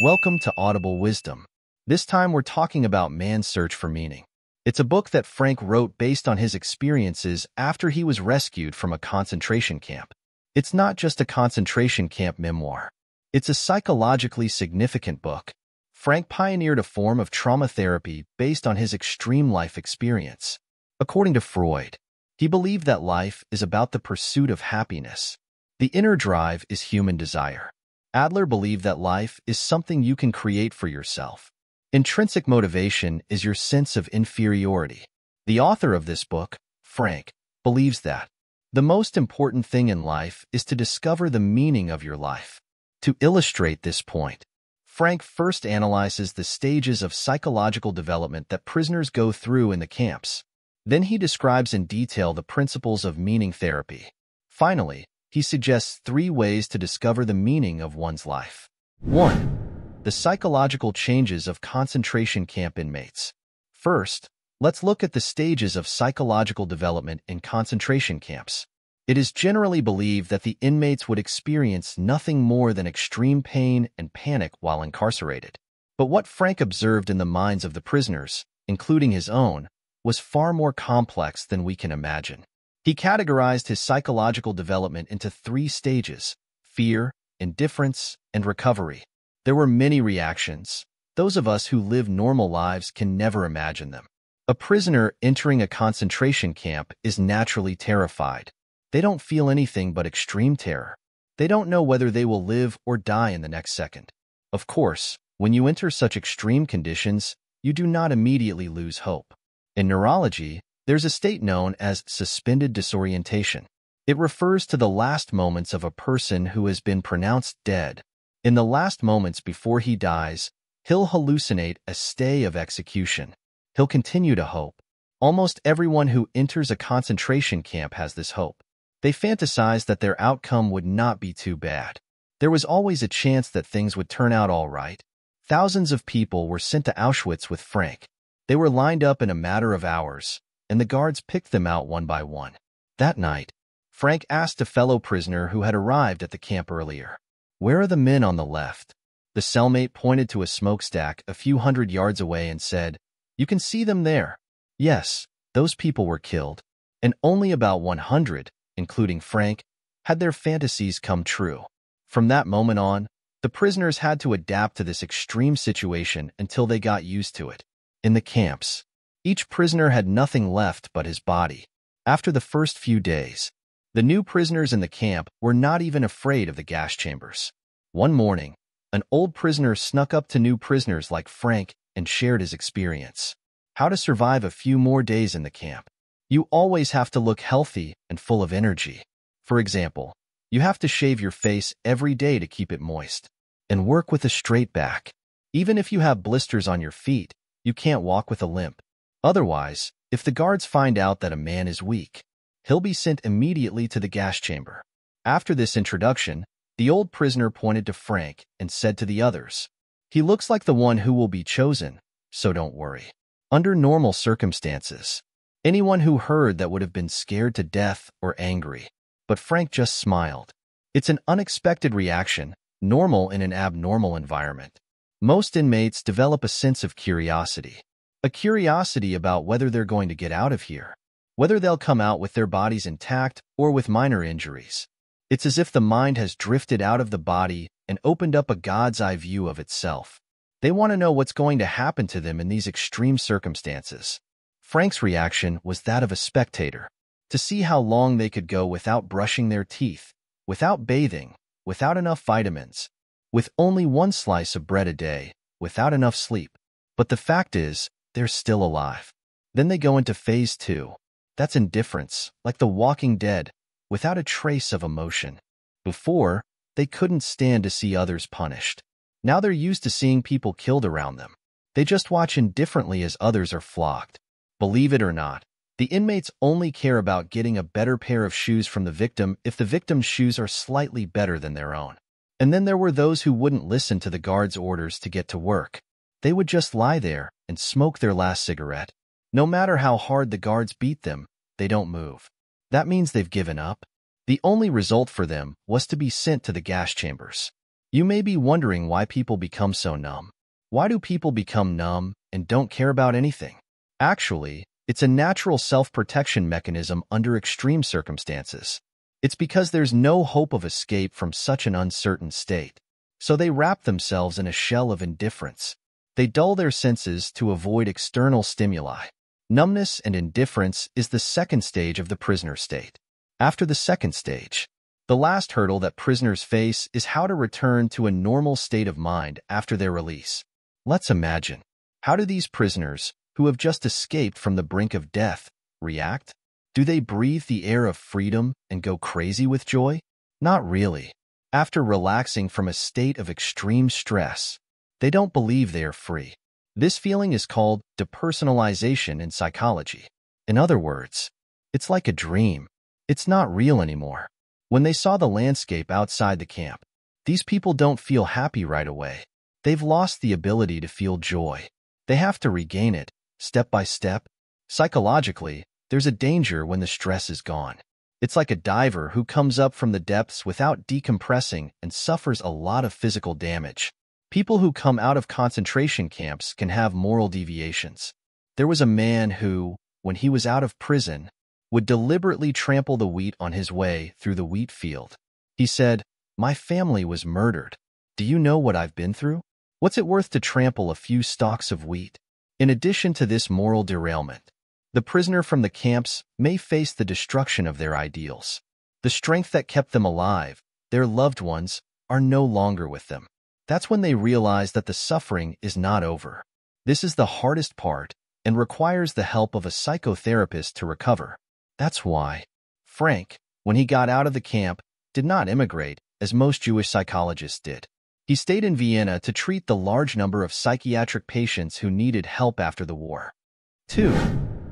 Welcome to Audible Wisdom. This time we're talking about man's search for meaning. It's a book that Frank wrote based on his experiences after he was rescued from a concentration camp. It's not just a concentration camp memoir. It's a psychologically significant book. Frank pioneered a form of trauma therapy based on his extreme life experience. According to Freud, he believed that life is about the pursuit of happiness. The inner drive is human desire. Adler believed that life is something you can create for yourself. Intrinsic motivation is your sense of inferiority. The author of this book, Frank, believes that the most important thing in life is to discover the meaning of your life. To illustrate this point, Frank first analyzes the stages of psychological development that prisoners go through in the camps. Then he describes in detail the principles of meaning therapy. Finally, he suggests 3 ways to discover the meaning of one's life. 1. The psychological changes of concentration camp inmates. First, let's look at the stages of psychological development in concentration camps. It is generally believed that the inmates would experience nothing more than extreme pain and panic while incarcerated. But what Frank observed in the minds of the prisoners, including his own, was far more complex than we can imagine. He categorized his psychological development into 3 stages: fear, indifference, and recovery. There were many reactions. Those of us who live normal lives can never imagine them. A prisoner entering a concentration camp is naturally terrified. They don't feel anything but extreme terror. They don't know whether they will live or die in the next second. Of course, when you enter such extreme conditions, you do not immediately lose hope. In neurology, there's a state known as suspended disorientation. It refers to the last moments of a person who has been pronounced dead. In the last moments before he dies, he'll hallucinate a stay of execution. He'll continue to hope. Almost everyone who enters a concentration camp has this hope. They fantasize that their outcome would not be too bad. There was always a chance that things would turn out all right. Thousands of people were sent to Auschwitz with Frank. They were lined up in a matter of hours, and the guards picked them out one by one. That night, Frank asked a fellow prisoner who had arrived at the camp earlier, "Where are the men on the left?" The cellmate pointed to a smokestack a few hundred yards away and said, "You can see them there." Yes, those people were killed, and only about 100, including Frank, had their fantasies come true. From that moment on, the prisoners had to adapt to this extreme situation until they got used to it. In the camps, each prisoner had nothing left but his body. After the first few days, the new prisoners in the camp were not even afraid of the gas chambers. One morning, an old prisoner snuck up to new prisoners like Frank and shared his experience. How to survive a few more days in the camp. You always have to look healthy and full of energy. For example, you have to shave your face every day to keep it moist, and work with a straight back. Even if you have blisters on your feet, you can't walk with a limp. Otherwise, if the guards find out that a man is weak, he'll be sent immediately to the gas chamber. After this introduction, the old prisoner pointed to Frank and said to the others, "He looks like the one who will be chosen, so don't worry." Under normal circumstances, anyone who heard that would have been scared to death or angry. But Frank just smiled. It's an unexpected reaction, normal in an abnormal environment. Most inmates develop a sense of curiosity. A curiosity about whether they're going to get out of here, whether they'll come out with their bodies intact or with minor injuries. It's as if the mind has drifted out of the body and opened up a God's eye view of itself. They want to know what's going to happen to them in these extreme circumstances. Frank's reaction was that of a spectator, to see how long they could go without brushing their teeth, without bathing, without enough vitamins, with only 1 slice of bread a day, without enough sleep. But the fact is, they're still alive. Then they go into phase 2. That's indifference, like the Walking Dead, without a trace of emotion. Before, they couldn't stand to see others punished. Now they're used to seeing people killed around them. They just watch indifferently as others are flogged. Believe it or not, the inmates only care about getting a better pair of shoes from the victim if the victim's shoes are slightly better than their own. And then there were those who wouldn't listen to the guards' orders to get to work. They would just lie there and smoke their last cigarette. No matter how hard the guards beat them, they don't move. That means they've given up. The only result for them was to be sent to the gas chambers. You may be wondering why people become so numb. Why do people become numb and don't care about anything? Actually, it's a natural self-protection mechanism under extreme circumstances. It's because there's no hope of escape from such an uncertain state. So they wrap themselves in a shell of indifference. They dull their senses to avoid external stimuli. Numbness and indifference is the second stage of the prisoner state. After the second stage, the last hurdle that prisoners face is how to return to a normal state of mind after their release. Let's imagine. How do these prisoners, who have just escaped from the brink of death, react? Do they breathe the air of freedom and go crazy with joy? Not really. After relaxing from a state of extreme stress, they don't believe they are free. This feeling is called depersonalization in psychology. In other words, it's like a dream. It's not real anymore. When they saw the landscape outside the camp, these people don't feel happy right away. They've lost the ability to feel joy. They have to regain it, step by step. Psychologically, there's a danger when the stress is gone. It's like a diver who comes up from the depths without decompressing and suffers a lot of physical damage. People who come out of concentration camps can have moral deviations. There was a man who, when he was out of prison, would deliberately trample the wheat on his way through the wheat field. He said, "My family was murdered. Do you know what I've been through? What's it worth to trample a few stalks of wheat?" In addition to this moral derailment, the prisoner from the camps may face the destruction of their ideals. The strength that kept them alive, their loved ones, are no longer with them. That's when they realize that the suffering is not over. This is the hardest part and requires the help of a psychotherapist to recover. That's why Frank, when he got out of the camp, did not immigrate, as most Jewish psychologists did. He stayed in Vienna to treat the large number of psychiatric patients who needed help after the war. 2.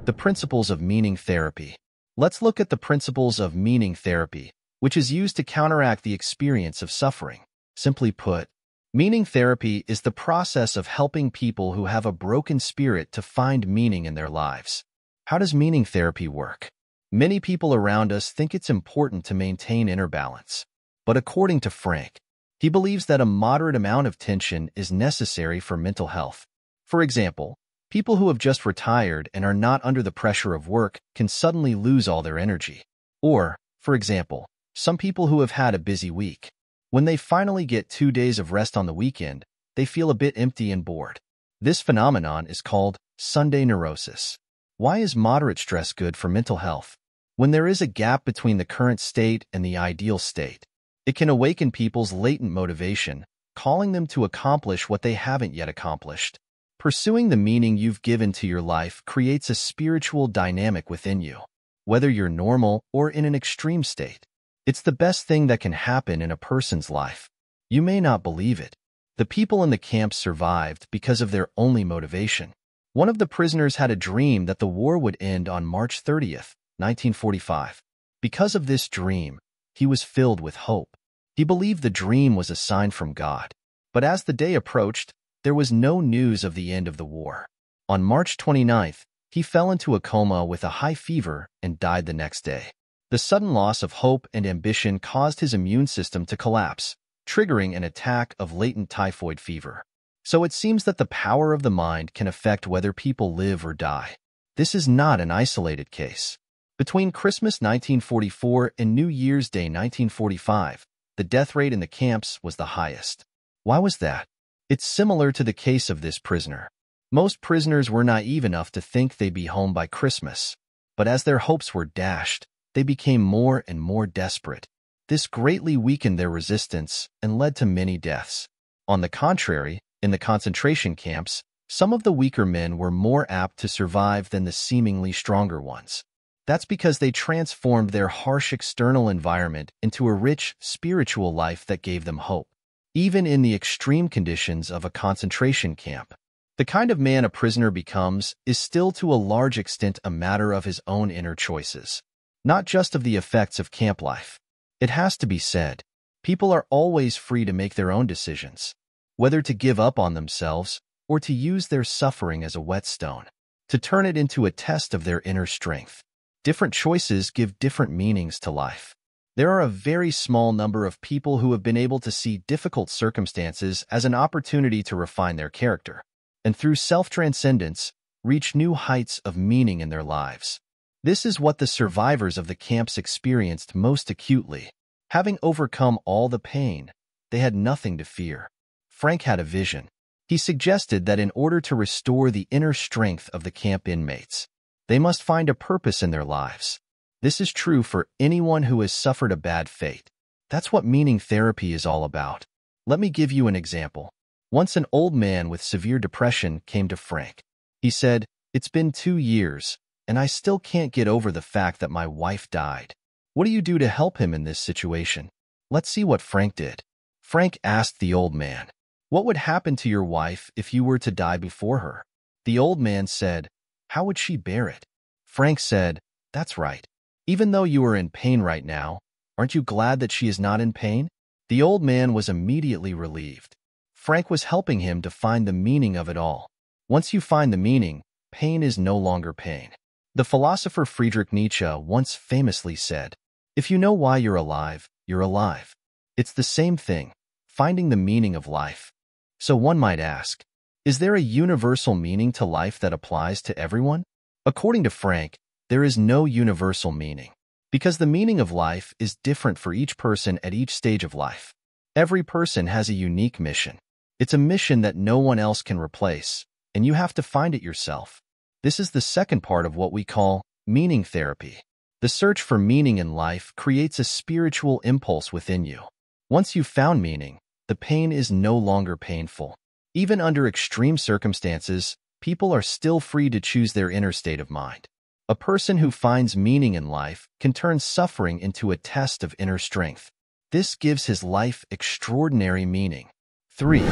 The principles of meaning therapy. Let's look at the principles of meaning therapy, which is used to counteract the experience of suffering. Simply put, meaning therapy is the process of helping people who have a broken spirit to find meaning in their lives. How does meaning therapy work? Many people around us think it's important to maintain inner balance. But according to Frank, he believes that a moderate amount of tension is necessary for mental health. For example, people who have just retired and are not under the pressure of work can suddenly lose all their energy. Or, for example, some people who have had a busy week. When they finally get 2 days of rest on the weekend, they feel a bit empty and bored. This phenomenon is called Sunday neurosis. Why is moderate stress good for mental health? When there is a gap between the current state and the ideal state, it can awaken people's latent motivation, calling them to accomplish what they haven't yet accomplished. Pursuing the meaning you've given to your life creates a spiritual dynamic within you, whether you're normal or in an extreme state. It's the best thing that can happen in a person's life. You may not believe it. The people in the camps survived because of their only motivation. One of the prisoners had a dream that the war would end on March 30th, 1945. Because of this dream, he was filled with hope. He believed the dream was a sign from God. But as the day approached, there was no news of the end of the war. On March 29th, he fell into a coma with a high fever and died the next day. The sudden loss of hope and ambition caused his immune system to collapse, triggering an attack of latent typhoid fever. So it seems that the power of the mind can affect whether people live or die. This is not an isolated case. Between Christmas 1944 and New Year's Day 1945, the death rate in the camps was the highest. Why was that? It's similar to the case of this prisoner. Most prisoners were naive enough to think they'd be home by Christmas. But as their hopes were dashed, they became more and more desperate. This greatly weakened their resistance and led to many deaths. On the contrary, in the concentration camps, some of the weaker men were more apt to survive than the seemingly stronger ones. That's because they transformed their harsh external environment into a rich, spiritual life that gave them hope, even in the extreme conditions of a concentration camp. The kind of man a prisoner becomes is still to a large extent a matter of his own inner choices, not just of the effects of camp life. It has to be said, people are always free to make their own decisions, whether to give up on themselves or to use their suffering as a whetstone, to turn it into a test of their inner strength. Different choices give different meanings to life. There are a very small number of people who have been able to see difficult circumstances as an opportunity to refine their character, and through self-transcendence, reach new heights of meaning in their lives. This is what the survivors of the camps experienced most acutely. Having overcome all the pain, they had nothing to fear. Frank had a vision. He suggested that in order to restore the inner strength of the camp inmates, they must find a purpose in their lives. This is true for anyone who has suffered a bad fate. That's what meaning therapy is all about. Let me give you an example. Once an old man with severe depression came to Frank. He said, "It's been 2 years, and I still can't get over the fact that my wife died. What do you do to help him in this situation?" Let's see what Frank did. Frank asked the old man, "What would happen to your wife if you were to die before her?" The old man said, "How would she bear it?" Frank said, "That's right. Even though you are in pain right now, aren't you glad that she is not in pain?" The old man was immediately relieved. Frank was helping him to find the meaning of it all. Once you find the meaning, pain is no longer pain. The philosopher Friedrich Nietzsche once famously said, "If you know why you're alive, you're alive." It's the same thing, finding the meaning of life. So one might ask, is there a universal meaning to life that applies to everyone? According to Frank, there is no universal meaning, because the meaning of life is different for each person at each stage of life. Every person has a unique mission. It's a mission that no one else can replace, and you have to find it yourself. This is the second part of what we call meaning therapy. The search for meaning in life creates a spiritual impulse within you. Once you've found meaning, the pain is no longer painful. Even under extreme circumstances, people are still free to choose their inner state of mind. A person who finds meaning in life can turn suffering into a test of inner strength. This gives his life extraordinary meaning. 3.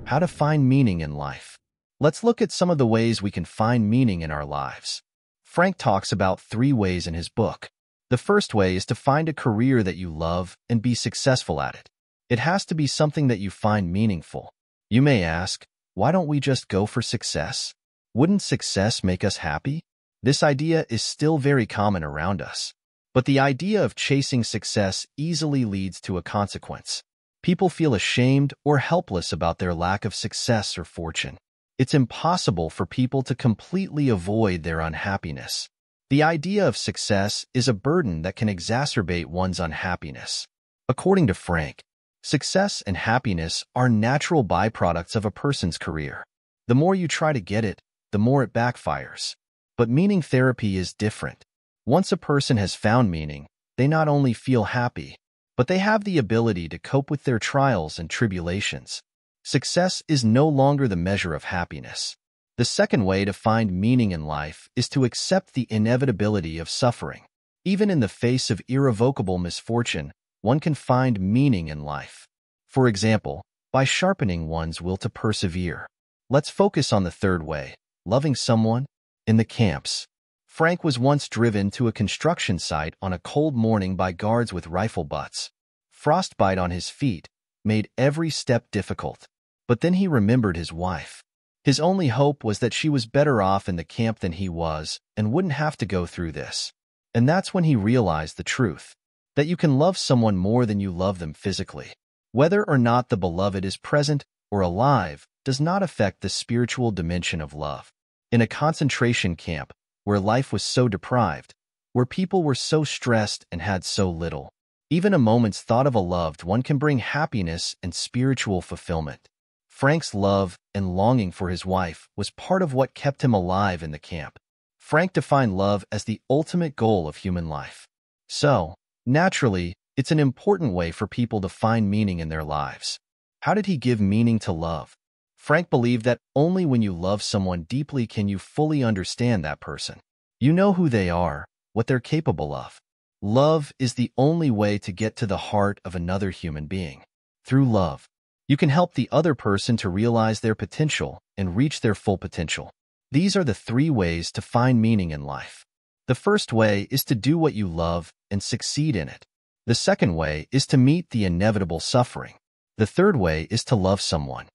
How to find meaning in life. Let's look at some of the ways we can find meaning in our lives. Frank talks about 3 ways in his book. The first way is to find a career that you love and be successful at it. It has to be something that you find meaningful. You may ask, why don't we just go for success? Wouldn't success make us happy? This idea is still very common around us. But the idea of chasing success easily leads to a consequence. People feel ashamed or helpless about their lack of success or fortune. It's impossible for people to completely avoid their unhappiness. The idea of success is a burden that can exacerbate one's unhappiness. According to Frank, success and happiness are natural byproducts of a person's career. The more you try to get it, the more it backfires. But meaning therapy is different. Once a person has found meaning, they not only feel happy, but they have the ability to cope with their trials and tribulations. Success is no longer the measure of happiness. The second way to find meaning in life is to accept the inevitability of suffering. Even in the face of irrevocable misfortune, one can find meaning in life. For example, by sharpening one's will to persevere. Let's focus on the third way, loving someone. In the camps, Frank was once driven to a construction site on a cold morning by guards with rifle butts. Frostbite on his feet made every step difficult. But then he remembered his wife. His only hope was that she was better off in the camp than he was and wouldn't have to go through this. And that's when he realized the truth, that you can love someone more than you love them physically. Whether or not the beloved is present or alive does not affect the spiritual dimension of love. In a concentration camp, where life was so deprived, where people were so stressed and had so little, even a moment's thought of a loved one can bring happiness and spiritual fulfillment. Frank's love and longing for his wife was part of what kept him alive in the camp. Frank defined love as the ultimate goal of human life. So, naturally, it's an important way for people to find meaning in their lives. How did he give meaning to love? Frank believed that only when you love someone deeply can you fully understand that person. You know who they are, what they're capable of. Love is the only way to get to the heart of another human being. Through love, you can help the other person to realize their potential and reach their full potential. These are the 3 ways to find meaning in life. The first way is to do what you love and succeed in it. The second way is to meet the inevitable suffering. The third way is to love someone.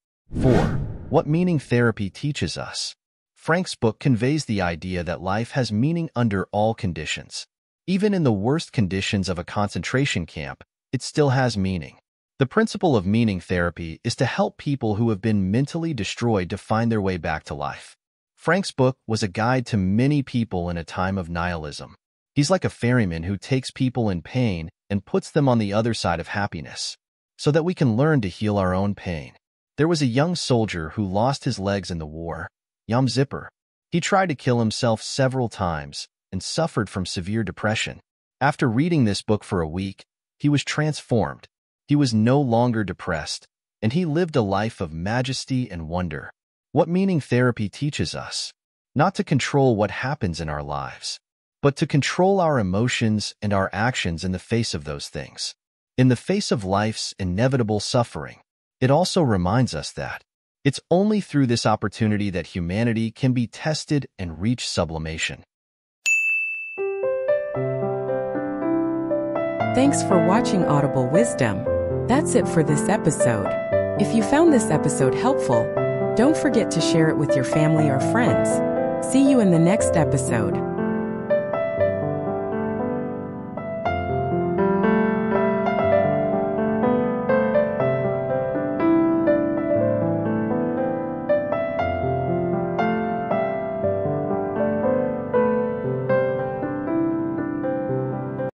4. What meaning therapy teaches us. Frank's book conveys the idea that life has meaning under all conditions. Even in the worst conditions of a concentration camp, it still has meaning. The principle of meaning therapy is to help people who have been mentally destroyed to find their way back to life. Frank's book was a guide to many people in a time of nihilism. He's like a ferryman who takes people in pain and puts them on the other side of happiness, so that we can learn to heal our own pain. There was a young soldier who lost his legs in the war, Yom Zipper. He tried to kill himself several times and suffered from severe depression. After reading this book for a week, he was transformed. He was no longer depressed, and he lived a life of majesty and wonder. What meaning therapy teaches us? Not to control what happens in our lives, but to control our emotions and our actions in the face of those things. In the face of life's inevitable suffering, it also reminds us that it's only through this opportunity that humanity can be tested and reach sublimation. Thanks for watching Audible Wisdom. That's it for this episode. If you found this episode helpful, don't forget to share it with your family or friends. See you in the next episode.